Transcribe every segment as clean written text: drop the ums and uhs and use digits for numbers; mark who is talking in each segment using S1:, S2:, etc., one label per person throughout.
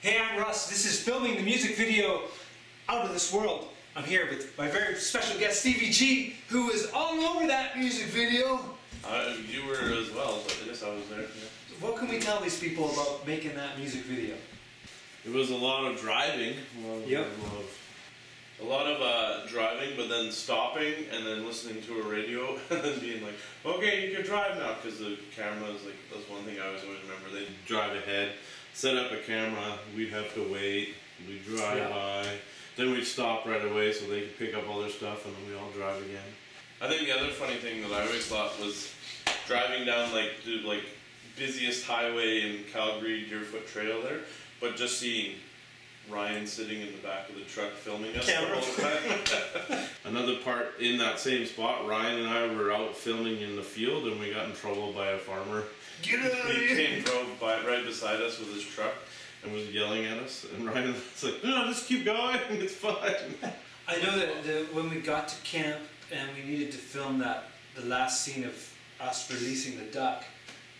S1: Hey, I'm Russ. This is filming the music video Out of This World. I'm here with my very special guest, Stevie G, who is all over that music video.
S2: You were as well, but I guess I was there. Yeah.
S1: What can we tell these people about making that music video?
S2: It was a lot of driving. A lot of driving, but then stopping and then listening to a radio and then being like, okay, you can drive now, because the camera is like, that's one thing I always remember. They'd drive ahead, set up a camera, we'd have to wait, we'd drive by, then we'd stop right away so they could pick up all their stuff and then we'd all drive again. I think the other funny thing that I always thought was driving down the busiest highway in Calgary, Deerfoot Trail there, but just seeing Ryan sitting in the back of the truck filming us the whole time. Another part in that same spot, Ryan and I were out filming in the field and we got in trouble by a farmer. Get out of here! He came, drove by right beside us with his truck and was yelling at us, and Ryan was like, no, just keep going, it's fine.
S1: I know that when we got to camp and we needed to film the last scene of us releasing the duck,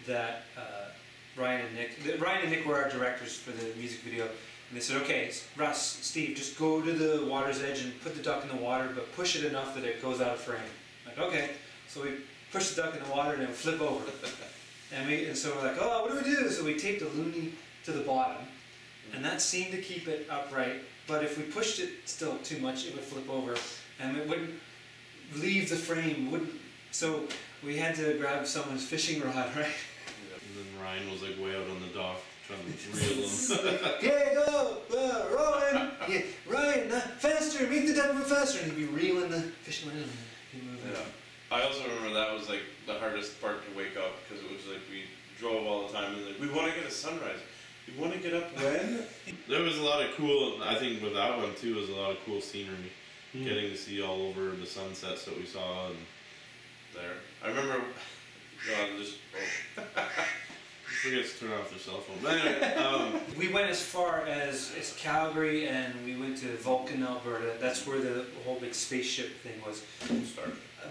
S1: that Ryan and Nick were our directors for the music video. And they said, okay, Russ, Steve, just go to the water's edge and put the duck in the water, but push it enough that it goes out of frame. Like, okay. So we push the duck in the water and then flip over. and so we're like, oh, what do we do? So we taped a loonie to the bottom, and that seemed to keep it upright. But if we pushed it still too much, it would flip over, and it wouldn't leave the frame. So we had to grab someone's fishing rod, right?
S2: And then Ryan was like way out on the dock, trying to reel him.
S1: Okay, go, Ryan, yeah, Ryan, faster, make the duck move faster, and he'd be reeling the fishing line and he'd move it.
S2: Yeah. I also remember that was like the hardest part to wake up, because it was like we drove all the time and like, we want to get a sunrise. We want to get up when? There was a lot of cool, I think with that one too, was a lot of cool scenery. Getting to see all over the sunsets that we saw and there. I remember, forget to turn off their cell phone. But anyway,
S1: we went as far as Calgary, and we went to Vulcan, Alberta. That's where the whole big spaceship thing was.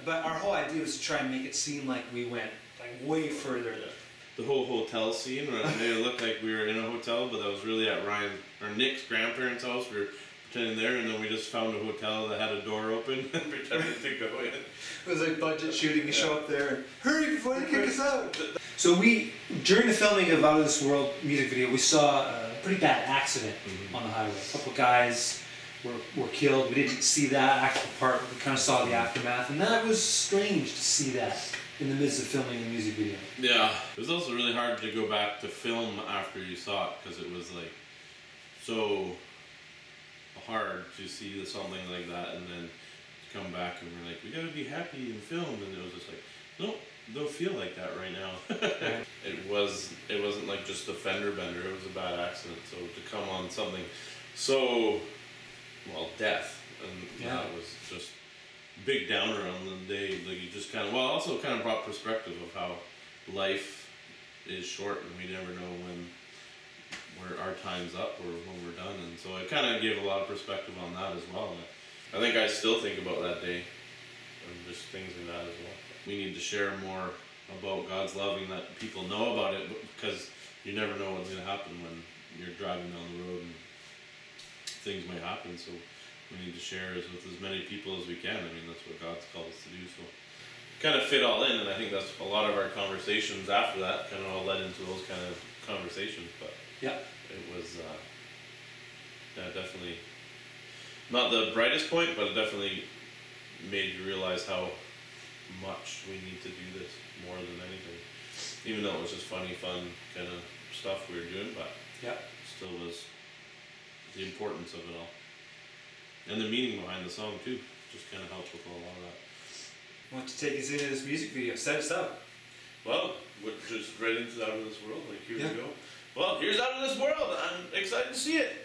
S1: But our whole idea was to try and make it seem like we went like way further.
S2: The whole hotel scene, where it made it look like we were in a hotel, but that was really at Ryan or Nick's grandparents' house. We were pretending there, and then we just found a hotel that had a door open and pretended to go in.
S1: It was like budget shooting. You show up there and hurry before they kick us out. So during the filming of Out of This World music video, we saw a pretty bad accident on the highway. A couple guys were killed. We didn't see that actual part. We kind of saw the aftermath, and that was strange to see that in the midst of filming a music video.
S2: Yeah, it was also really hard to go back to film after you saw it, because it was like so hard to see something like that and then to come back and we're like, we gotta be happy and film, and it was just like, nope, don't feel like that right now. It wasn't like just a fender bender, it was a bad accident, so to come on something so, well, death, and that was just big downer on the day. Like, you just kind of, well, also kind of brought perspective of how life is short and we never know when our time's up or when we're done, and so it kind of gave a lot of perspective on that as well. I think I still think about that day and just things like that as well. We need to share more about God's love and let people know about it, because you never know what's going to happen when you're driving down the road and things might happen, so we need to share it with as many people as we can. I mean, that's what God's called us to do, so kind of fit all in, and I think that's a lot of our conversations after that kind of all led into those kind of conversations. But
S1: yeah,
S2: it was definitely not the brightest point, but it definitely made you realize how much we need to do this more than anything. Even though it was just funny, fun kind of stuff we were doing, but still was the importance of it all. And the meaning behind the song too, just kind of helped with a lot of that.
S1: Why don't you take us into this music video? Set us up.
S2: Well, we're just right into Out of This World. Like, here we go. Well, here's Out of This World. I'm excited to see it.